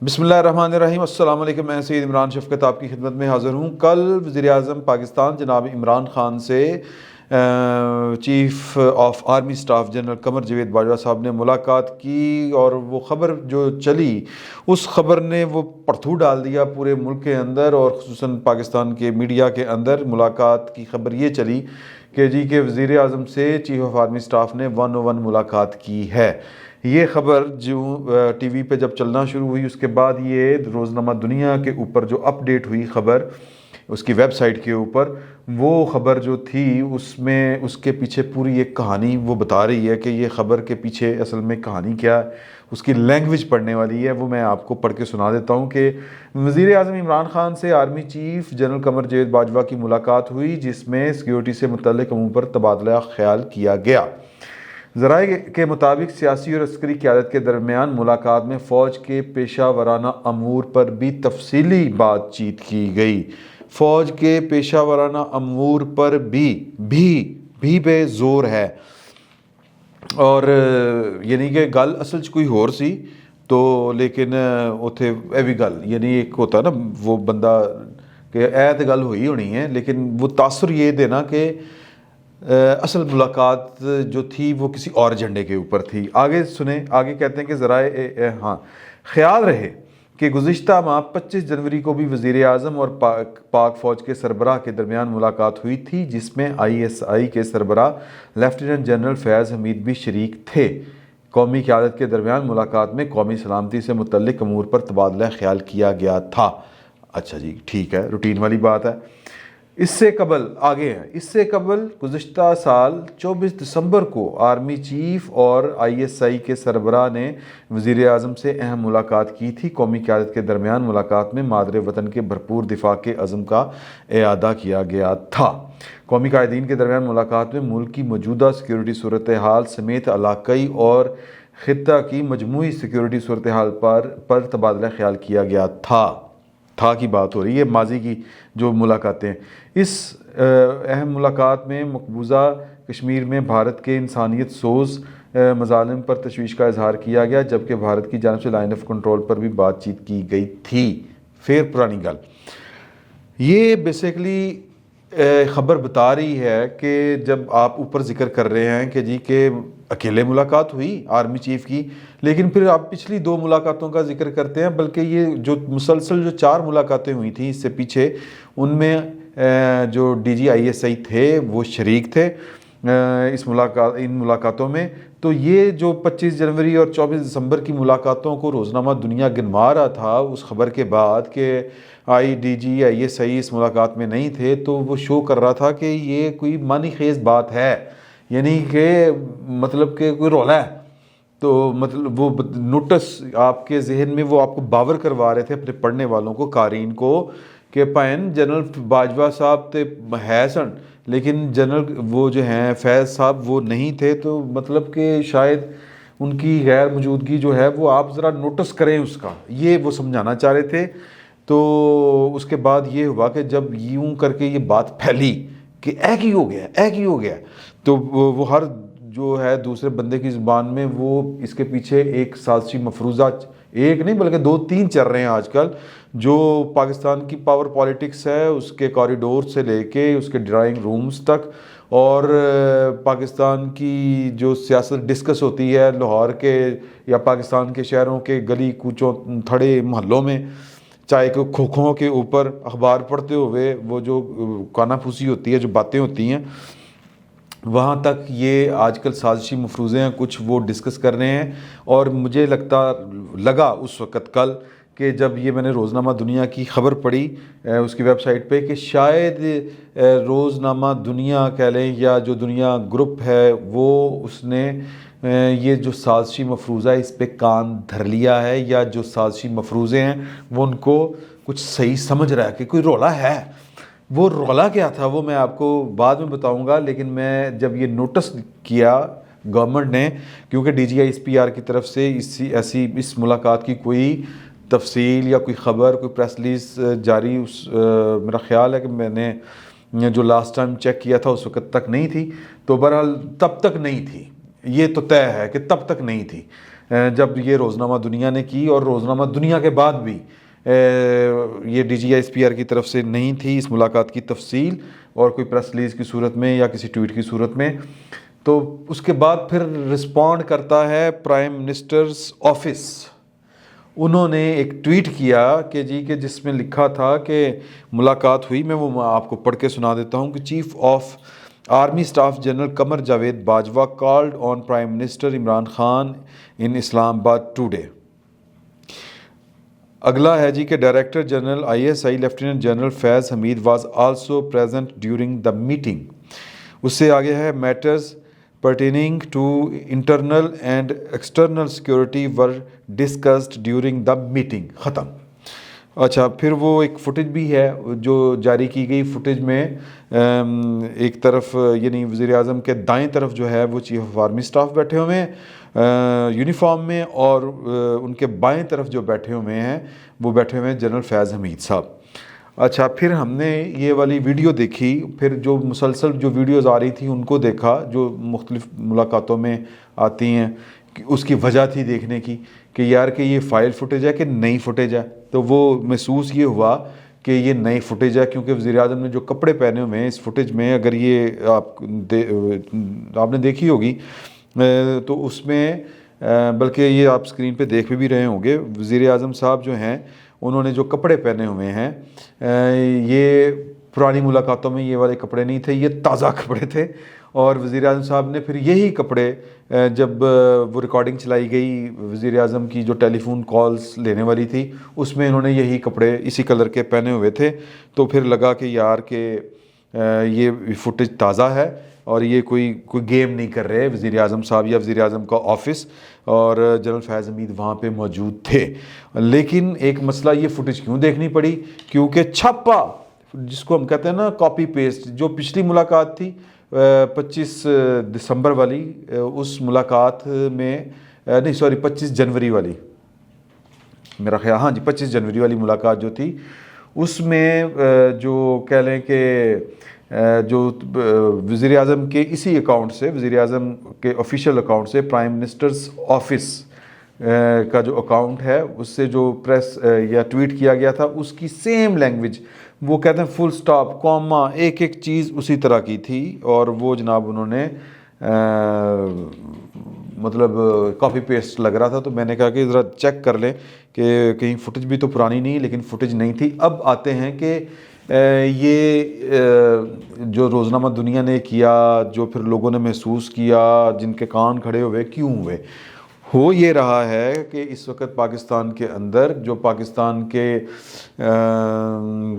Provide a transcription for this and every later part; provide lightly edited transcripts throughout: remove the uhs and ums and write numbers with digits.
بسم اللہ الرحمن الرحیم۔ السلام علیکم، میں سید عمران شفقت آپ کی خدمت میں حاضر ہوں۔ کل وزیر اعظم پاکستان جناب عمران خان سے chief of army staff general Qamar Javed Bajwa صاحب نے ملاقات کی، اور وہ خبر جو چلی اس خبر نے وہ پرتھو ڈال دیا پورے ملک کے اندر، اور خصوصاً پاکستان کے میڈیا کے اندر۔ ملاقات کی خبر یہ چلی کہ وزیر اعظم سے چیف آف آرمی سٹاف نے 101 ملاقات کی ہے۔ یہ خبر جو ٹی وی پہ جب چلنا شروع ہوئی، اس کے بعد یہ روزنامہ دنیا کے اوپر جو اپ ڈیٹ ہوئی خبر، اس کی ویب سائٹ کے اوپر وہ خبر جو تھی، اس میں اس کے پیچھے پوری ایک کہانی وہ بتا رہی ہے کہ یہ خبر کے پیچھے اصل میں کہانی کیا ہے، اس کی لینگویج پڑھنے والی ہے۔ وہ میں آپ کو پڑھ کے سنا دیتا ہوں کہ وزیر اعظم عمران خان سے army chief general Qamar Javed Bajwa کی ملاقات ہوئی، جس میں سیکیورٹی سے متعلق امور پر تبادلہ خیال کیا گیا۔ ذرائع کے مطابق سیاسی اور عسکری قیادت کے درمیان ملاقات میں فوج کے پیشہ ورانہ امور پر بھی تفصیلی بات چیت کی گئی۔ فوج کے پیشہ ورانہ امور پر بھی پہ زور ہے، اور یعنی کہ گل اصل چ کوئی ہور سی تو لیکن اتھے اے بھی گل، یعنی ایک ہوتا نا وہ بندہ کہ اے تو گل ہوئی ہونی ہے، لیکن وہ تاثر یہ دینا کہ اصل ملاقات جو تھی وہ کسی اور ایجنڈے کے اوپر تھی۔ آگے سنیں، آگے کہتے ہیں کہ ذرائع خیال رہے کہ گزشتہ ماہ 25 جنوری کو بھی وزیر اعظم اور پاک فوج کے سربراہ کے درمیان ملاقات ہوئی تھی، جس میں ISI کے سربراہ لیفٹیننٹ جنرل فیاض حمید بھی شریک تھے۔ قومی قیادت کے درمیان ملاقات میں قومی سلامتی سے متعلق امور پر تبادلہ خیال کیا گیا تھا۔ اچھا جی، ٹھیک ہے، روٹین والی بات ہے۔ اس سے قبل گزشتہ سال 24 دسمبر کو آرمی چیف اور ISI کے سربراہ نے وزیر اعظم سے اہم ملاقات کی تھی۔ قومی قیادت کے درمیان ملاقات میں مادر وطن کے بھرپور دفاع کے عزم کا اعادہ کیا گیا تھا۔ قومی قائدین کے درمیان ملاقات میں ملک کی موجودہ سیکیورٹی صورتحال سمیت علاقائی اور خطہ کی مجموعی سیکیورٹی صورتحال پر تبادلہ خیال کیا گیا تھا کی بات ہو رہی ہے، ماضی کی جو ملاقاتیں۔ اس اہم ملاقات میں مقبوضہ کشمیر میں بھارت کے انسانیت سوز مظالم پر تشویش کا اظہار کیا گیا، جبکہ بھارت کی جانب سے لائن آف کنٹرول پر بھی بات چیت کی گئی تھی۔ پھر پرانی گل، یہ بیسیکلی خبر بتا رہی ہے کہ جب آپ اوپر ذکر کر رہے ہیں کہ جی کہ اکیلے ملاقات ہوئی آرمی چیف کی، لیکن پھر آپ پچھلی 2 ملاقاتوں کا ذکر کرتے ہیں، بلکہ یہ جو مسلسل جو 4 ملاقاتیں ہوئی تھیں اس سے پیچھے، ان میں جو DG ISI تھے وہ شریک تھے ان ملاقاتوں میں۔ تو یہ جو 25 جنوری اور 24 دسمبر کی ملاقاتوں کو روزنامہ دنیا گنوا رہا تھا اس خبر کے بعد کہ DG ISI اس ملاقات میں نہیں تھے، تو وہ شو کر رہا تھا کہ یہ کوئی معنی خیز بات ہے، یعنی کہ مطلب کہ کوئی رولا ہے۔ تو مطلب وہ نوٹس آپ کے ذہن میں وہ آپ کو باور کروا رہے تھے اپنے پڑھنے والوں کو، قارئین کو، کہ پائن جنرل باجوہ صاحب تے ہے سن لیکن جنرل وہ جو ہیں فیض صاحب وہ نہیں تھے، تو مطلب کہ شاید ان کی غیر موجودگی جو ہے وہ آپ ذرا نوٹس کریں اس کا، یہ وہ سمجھانا چاہ رہے تھے۔ تو اس کے بعد یہ ہوا کہ جب یوں کر کے یہ بات پھیلی کہ ایک ہی ہو گیا، تو وہ ہر جو ہے دوسرے بندے کی زبان میں وہ اس کے پیچھے ایک سازشی مفروضہ، ایک نہیں بلکہ 2-3 چل رہے ہیں آج کل، جو پاکستان کی پاور پالیٹکس ہے اس کے کوریڈور سے لے کے اس کے ڈرائنگ رومز تک، اور پاکستان کی جو سیاست ڈسکس ہوتی ہے لاہور کے یا پاکستان کے شہروں کے گلی کوچوں تھڑے محلوں میں، چاہے کہ کھوکھوں کے اوپر اخبار پڑھتے ہوئے وہ جو کانا پھوسی ہوتی ہے، جو باتیں ہوتی ہیں، وہاں تک یہ آج کل سازشی مفروضے ہیں کچھ وہ ڈسکس کر رہے ہیں۔ اور مجھے لگا اس وقت کل کہ جب یہ میں نے روزنامہ دنیا کی خبر پڑھی اس کی ویب سائٹ پہ، کہ شاید روزنامہ دنیا کہہ لیں یا جو دنیا گروپ ہے وہ اس نے یہ جو سازشی مفروضہ ہے اس پہ کان دھر لیا ہے، یا جو سازشی مفروضے ہیں وہ ان کو کچھ صحیح سمجھ رہا ہے کہ کوئی رولا ہے۔ وہ رولا کیا تھا وہ میں آپ کو بعد میں بتاؤں گا، لیکن میں جب یہ نوٹس کیا گورنمنٹ نے، کیونکہ DG ISPR کی طرف سے اس ملاقات کی کوئی تفصیل یا کوئی خبر، کوئی پریس ریلیز جاری میرا خیال ہے کہ میں نے جو لاسٹ ٹائم چیک کیا تھا اس وقت تک نہیں تھی، تو بہرحال تب تک نہیں تھی، یہ تو طے ہے کہ تب تک نہیں تھی۔ جب یہ روزنامہ دنیا نے کی، اور روزنامہ دنیا کے بعد بھی یہ D G I S P R کی طرف سے نہیں تھی اس ملاقات کی تفصیل اور کوئی پریس ریلیز کی صورت میں یا کسی ٹویٹ کی صورت میں. تو اس کے بعد پھر رسپونڈ کرتا ہے پرائم منسٹرز آفس. انہوں نے ایک ٹویٹ کیا کہ جس میں لکھا تھا کہ ملاقات ہوئی. میں وہ آپ کو پڑھ کے سنا دیتا ہوں کہ chief of army staff general Qamar Javed Bajwa called on prime minister Imran Khan in Islamabad today. اگلا ہے کہ director general I S I lieutenant general Faiz Hamid was also present during the meeting. اس سے آگے ہے matters pertaining to internal and external security were discussed during the meeting. ختم. اچھا پھر وہ ایک فوٹیج بھی ہے جو جاری کی گئی. فوٹیج میں ایک طرف یعنی وزیر اعظم کے دائیں طرف جو ہے وہ چیف آف آرمی اسٹاف بیٹھے ہوئے ہیں یونیفارم میں، اور ان کے بائیں طرف جو بیٹھے ہوئے ہیں وہ بیٹھے ہوئے ہیں جنرل فیض حمید صاحب. اچھا پھر ہم نے یہ والی ویڈیو دیکھی، پھر جو مسلسل جو ویڈیوز آ رہی تھی ان کو دیکھا جو مختلف ملاقاتوں میں آتی ہیں. اس کی وجہ تھی دیکھنے کی کہ یار کہ یہ فائل فوٹیج ہے کہ نئی فوٹیج ہے. تو وہ محسوس یہ ہوا کہ یہ نئی فوٹیج ہے، کیونکہ وزیر اعظم نے جو کپڑے پہنے ہوئے ہیں اس فوٹیج میں، اگر یہ آپ نے دیکھی ہوگی تو اس میں بلکہ یہ آپ اسکرین پہ دیکھ بھی رہے ہوں گے، وزیر اعظم صاحب جو ہیں انہوں نے جو کپڑے پہنے ہوئے ہیں یہ پرانی ملاقاتوں میں یہ والے کپڑے نہیں تھے، یہ تازہ کپڑے تھے. اور وزیر اعظم صاحب نے پھر یہی کپڑے جب وہ ریکارڈنگ چلائی گئی وزیر اعظم کی جو ٹیلی فون کالز لینے والی تھی اس میں انہوں نے یہی کپڑے اسی کلر کے پہنے ہوئے تھے. تو پھر لگا کہ یار کہ یہ فوٹیج تازہ ہے اور یہ کوئی گیم نہیں کر رہے وزیر اعظم صاحب یا وزیر اعظم کا آفس، اور جنرل فیض حمید وہاں پہ موجود تھے. لیکن ایک مسئلہ یہ فوٹیج کیوں دیکھنی پڑی، کیونکہ چھپا جس کو ہم کہتے ہیں نا کاپی پیسٹ، جو پچھلی ملاقات تھی 25 دسمبر والی، اس ملاقات میں نہیں سوری 25 جنوری والی میرا خیال، ہاں جی 25 جنوری والی ملاقات جو تھی اس میں جو کہہ لیں کہ جو وزیر اعظم کے اسی اکاؤنٹ سے، وزیر اعظم کے آفیشیل اکاؤنٹ سے، پرائم منسٹرز آفس کا جو اکاؤنٹ ہے اس سے جو پریس یا ٹویٹ کیا گیا تھا اس کی سیم لینگویج، وہ کہتے ہیں فل سٹاپ کوما ایک ایک چیز اسی طرح کی تھی. اور وہ جناب انہوں نے مطلب کاپی پیسٹ لگ رہا تھا. تو میں نے کہا کہ ذرا چیک کر لیں کہ کہیں فوٹیج بھی تو پرانی نہیں، لیکن فوٹیج نہیں تھی. اب آتے ہیں کہ یہ جو روزنامہ دنیا نے کیا، جو پھر لوگوں نے محسوس کیا، جن کے کان کھڑے ہوئے، کیوں ہوئے؟ ہو یہ رہا ہے کہ اس وقت پاکستان کے اندر جو پاکستان کے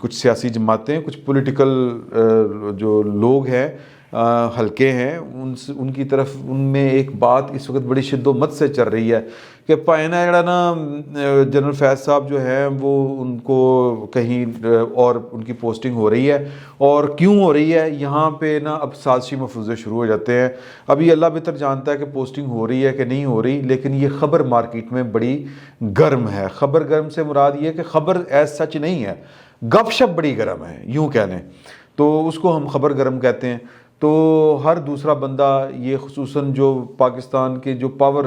کچھ سیاسی جماعتیں، کچھ پولیٹیکل جو لوگ ہیں، حلقے ہیں، ان کی طرف ان میں ایک بات اس وقت بڑی شد و مت سے چل رہی ہے کہ پائنا جڑا نا جنرل فیض صاحب جو ہیں وہ ان کو کہیں اور ان کی پوسٹنگ ہو رہی ہے. اور کیوں ہو رہی ہے یہاں پہ نا اب سازشی مفروضے شروع ہو جاتے ہیں. ابھی اللہ بہتر جانتا ہے کہ پوسٹنگ ہو رہی ہے کہ نہیں ہو رہی، لیکن یہ خبر مارکیٹ میں بڑی گرم ہے. خبر گرم سے مراد یہ ہے کہ خبر ایز سچ نہیں ہے، گپ شپ بڑی گرم ہے یوں کہہ لیں، تو اس کو ہم خبر گرم کہتے ہیں. تو ہر دوسرا بندہ یہ خصوصاً جو پاکستان کے جو پاور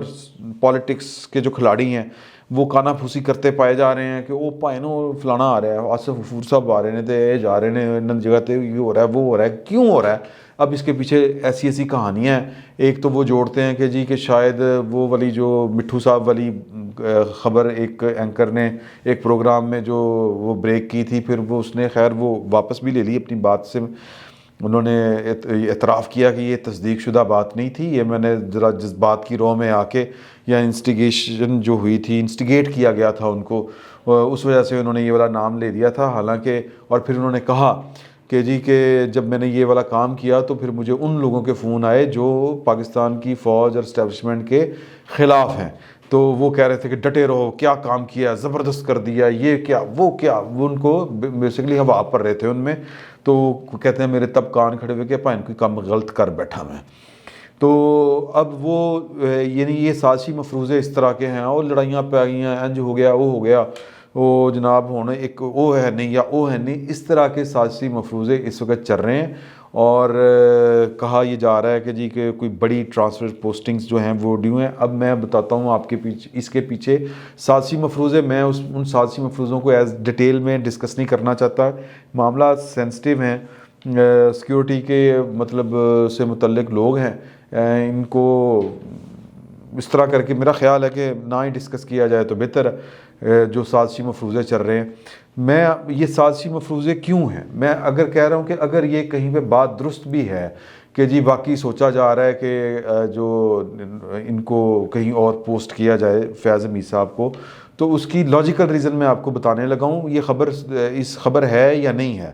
پالیٹکس کے جو کھلاڑی ہیں وہ کانا پھوسی کرتے پائے جا رہے ہیں کہ وہ پائنو فلانا آ رہا ہے، آصف غفور صاحب آ رہے ہیں، تو یہ جا رہے ہیں ان جگہ تے، یہ ہو رہا ہے وہ ہو رہا ہے. کیوں ہو رہا ہے؟ اب اس کے پیچھے ایسی کہانیاں ہیں. ایک تو وہ جوڑتے ہیں کہ شاید وہ والی جو مٹھو صاحب والی خبر ایک اینکر نے ایک پروگرام میں جو وہ بریک کی تھی، پھر وہ اس نے خیر وہ واپس بھی لے لی اپنی بات سے. انہوں نے اعتراف کیا کہ یہ تصدیق شدہ بات نہیں تھی، یہ میں نے ذرا جذبات کی رو میں آ کے یا انسٹیگیشن جو ہوئی تھی، انسٹیگیٹ کیا گیا تھا ان کو، اس وجہ سے انہوں نے یہ والا نام لے دیا تھا. حالانکہ اور پھر انہوں نے کہا کہ جب میں نے یہ والا کام کیا تو پھر مجھے ان لوگوں کے فون آئے جو پاکستان کی فوج اور اسٹیبلشمنٹ کے خلاف ہیں. تو وہ کہہ رہے تھے کہ ڈٹے رہو، کیا کام کیا، زبردست کر دیا، یہ کیا وہ کیا. وہ ان کو بیسیکلی ہوا پر رہے تھے ان میں. تو کہتے ہیں میرے تب کان کھڑے ہوئے کہ پائن کوئی کام غلط کر بیٹھا میں. تو اب وہ یعنی یہ سازشی مفروضے اس طرح کے ہیں، اور لڑائیاں پہ گئی ہیں، انج ہو گیا وہ ہو گیا، وہ جناب ہونا ایک او ہے نہیں یا او ہے نہیں، اس طرح کے سازشی مفروضے اس وقت چل رہے ہیں. اور کہا یہ جا رہا ہے کہ جی کہ کوئی بڑی ٹرانسفر پوسٹنگز جو ہیں وہ ڈیو ہیں۔ اب میں بتاتا ہوں آپ کے پیچھے، اس کے پیچھے سازشی مفروضے، میں ان سازشی مفروضوں کو ایز ڈیٹیل میں ڈسکس نہیں کرنا چاہتا، معاملات سینسٹیو ہیں، سیکیورٹی کے مطلب سے متعلق لوگ ہیں، ان کو اس طرح کر کے میرا خیال ہے کہ نہ ہی ڈسکس کیا جائے تو بہتر ہے۔ جو سازشی مفروضے چل رہے ہیں، میں یہ سازشی مفروضے کیوں ہیں، میں اگر کہہ رہا ہوں کہ اگر یہ کہیں پہ بات درست بھی ہے کہ جی واقعی سوچا جا رہا ہے کہ جو ان کو کہیں اور پوسٹ کیا جائے فیاض حمید صاحب کو، تو اس کی لاجیکل ریزن میں آپ کو بتانے لگا ہوں۔ یہ خبر ہے یا نہیں ہے،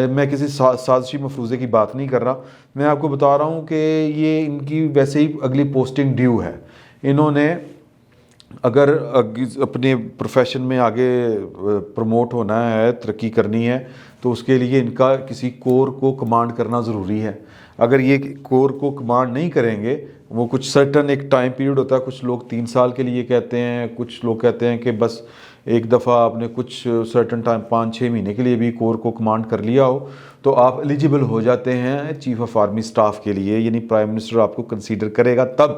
میں کسی سازشی مفروضے کی بات نہیں کر رہا، میں آپ کو بتا رہا ہوں کہ یہ ان کی ویسے ہی اگلی پوسٹنگ ڈیو ہے۔ انہوں نے اگر اپنے پروفیشن میں آگے پروموٹ ہونا ہے، ترقی کرنی ہے، تو اس کے لیے ان کا کسی کور کو کمانڈ کرنا ضروری ہے۔ اگر یہ کور کو کمانڈ نہیں کریں گے، وہ کچھ سرٹن ایک ٹائم پیریڈ ہوتا ہے، کچھ لوگ 3 سال کے لیے کہتے ہیں، کچھ لوگ کہتے ہیں کہ بس ایک دفعہ آپ نے کچھ سرٹن ٹائم 5-6 مہینے کے لیے بھی کور کو کمانڈ کر لیا ہو تو آپ ایلیجیبل ہو جاتے ہیں چیف آف آرمی سٹاف کے لیے، یعنی پرائم منسٹر آپ کو کنسیڈر کرے گا تب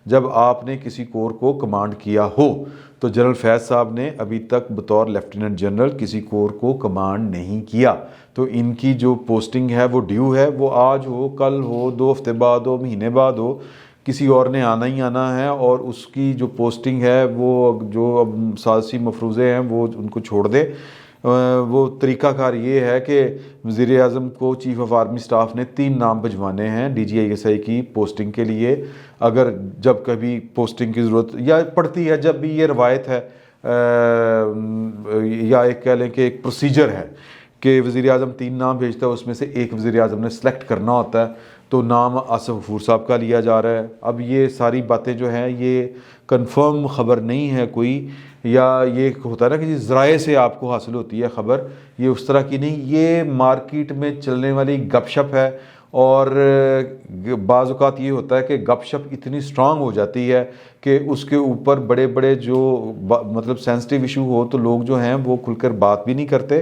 جب آپ نے کسی کور کو کمانڈ کیا ہو۔ تو جنرل فیض صاحب نے ابھی تک بطور لیفٹیننٹ جنرل کسی کور کو کمانڈ نہیں کیا، تو ان کی جو پوسٹنگ ہے وہ ڈیو ہے، وہ آج ہو، کل ہو، 2 ہفتے بعد ہو، مہینے بعد ہو، کسی اور نے آنا ہی آنا ہے۔ اور اس کی جو پوسٹنگ ہے وہ جو اب سازشی مفروضے ہیں وہ ان کو چھوڑ دے۔ وہ طریقہ کار یہ ہے کہ وزیر اعظم کو چیف آف آرمی سٹاف نے 3 نام بھجوانے ہیں DGISI کی پوسٹنگ کے لیے، اگر جب کبھی پوسٹنگ کی ضرورت یا پڑتی ہے، جب بھی یہ روایت ہے یا ایک کہہ لیں کہ ایک پروسیجر ہے کہ وزیر اعظم 3 نام بھیجتا ہے، اس میں سے ایک وزیر اعظم نے سلیکٹ کرنا ہوتا ہے، تو نام آصف غفور صاحب کا لیا جا رہا ہے۔ اب یہ ساری باتیں جو ہیں یہ کنفرم خبر نہیں ہے کوئی، یا یہ ہوتا ہے نا کہ جی ذرائع سے آپ کو حاصل ہوتی ہے خبر، یہ اس طرح کی نہیں، یہ مارکیٹ میں چلنے والی گپ شپ ہے۔ اور بعض اوقات یہ ہوتا ہے کہ گپ شپ اتنی سٹرانگ ہو جاتی ہے کہ اس کے اوپر بڑے بڑے جو مطلب سینسٹیو ایشو ہو تو لوگ جو ہیں وہ کھل کر بات بھی نہیں کرتے،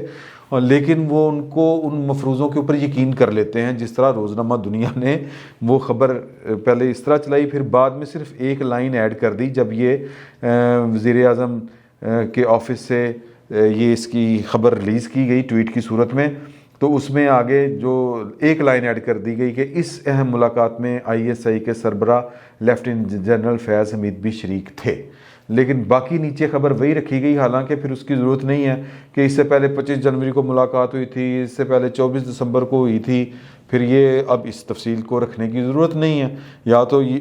لیکن وہ ان کو ان مفروضوں کے اوپر یقین کر لیتے ہیں۔ جس طرح روزنامہ دنیا نے وہ خبر پہلے اس طرح چلائی، پھر بعد میں صرف ایک لائن ایڈ کر دی جب یہ وزیر اعظم کے آفس سے یہ اس کی خبر ریلیز کی گئی ٹویٹ کی صورت میں، تو اس میں آگے جو ایک لائن ایڈ کر دی گئی کہ اس اہم ملاقات میں ISI کے سربراہ لیفٹیننٹ جنرل فیاض حمید بھی شریک تھے، لیکن باقی نیچے خبر وہی رکھی گئی۔ حالانکہ پھر اس کی ضرورت نہیں ہے کہ اس سے پہلے 25 جنوری کو ملاقات ہوئی تھی، اس سے پہلے 24 دسمبر کو ہوئی تھی، پھر یہ اب اس تفصیل کو رکھنے کی ضرورت نہیں ہے۔ یا تو یہ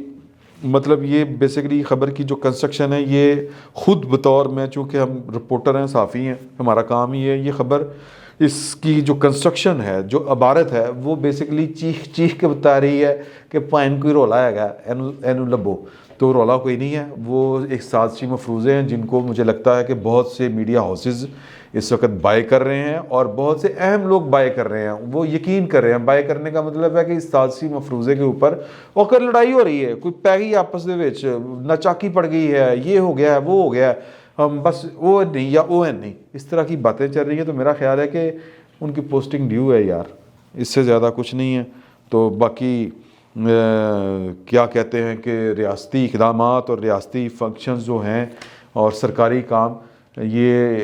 مطلب یہ بیسیکلی خبر کی جو کنسٹرکشن ہے یہ خود بطور میں، چونکہ ہم رپورٹر ہیں، صحافی ہیں، ہمارا کام ہی ہے یہ خبر، اس کی جو کنسٹرکشن ہے، جو عبارت ہے، وہ بیسیکلی چیخ کے بتا رہی ہے کہ پائن کوئی رولا ہے گا اینو لبو، تو رولا کوئی نہیں ہے، وہ ایک سازشی مفروضے ہیں جن کو مجھے لگتا ہے کہ بہت سے میڈیا ہاؤسز اس وقت بائی کر رہے ہیں، اور بہت سے اہم لوگ بائی کر رہے ہیں، وہ یقین کر رہے ہیں۔ بائی کرنے کا مطلب ہے کہ اس سازشی مفروضے کے اوپر اوکر لڑائی ہو رہی ہے، کوئی پی گئی آپس دے وچ، ناچاکی پڑ گئی ہے، یہ ہو گیا ہے، وہ ہو گیا ہے، ہم بس او این نہیں یا او این نہیں، اس طرح کی باتیں چل رہی ہیں۔ تو میرا خیال ہے کہ ان کی پوسٹنگ ڈیو ہے یار، اس سے زیادہ کچھ نہیں ہے۔ تو باقی کیا کہتے ہیں کہ ریاستی اقدامات اور ریاستی فنکشنز جو ہیں اور سرکاری کام یہ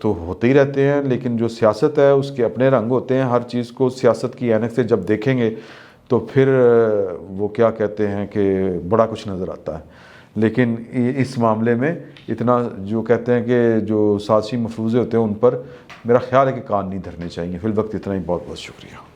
تو ہوتے ہی رہتے ہیں، لیکن جو سیاست ہے اس کے اپنے رنگ ہوتے ہیں۔ ہر چیز کو سیاست کی عینک سے جب دیکھیں گے تو پھر وہ کیا کہتے ہیں کہ بڑا کچھ نظر آتا ہے۔ لیکن اس معاملے میں اتنا جو کہتے ہیں کہ جو سازشی مفروضے ہوتے ہیں ان پر میرا خیال ہے کہ کان نہیں دھرنے چاہیے۔ فی الوقت اتنا ہی، بہت بہت شکریہ۔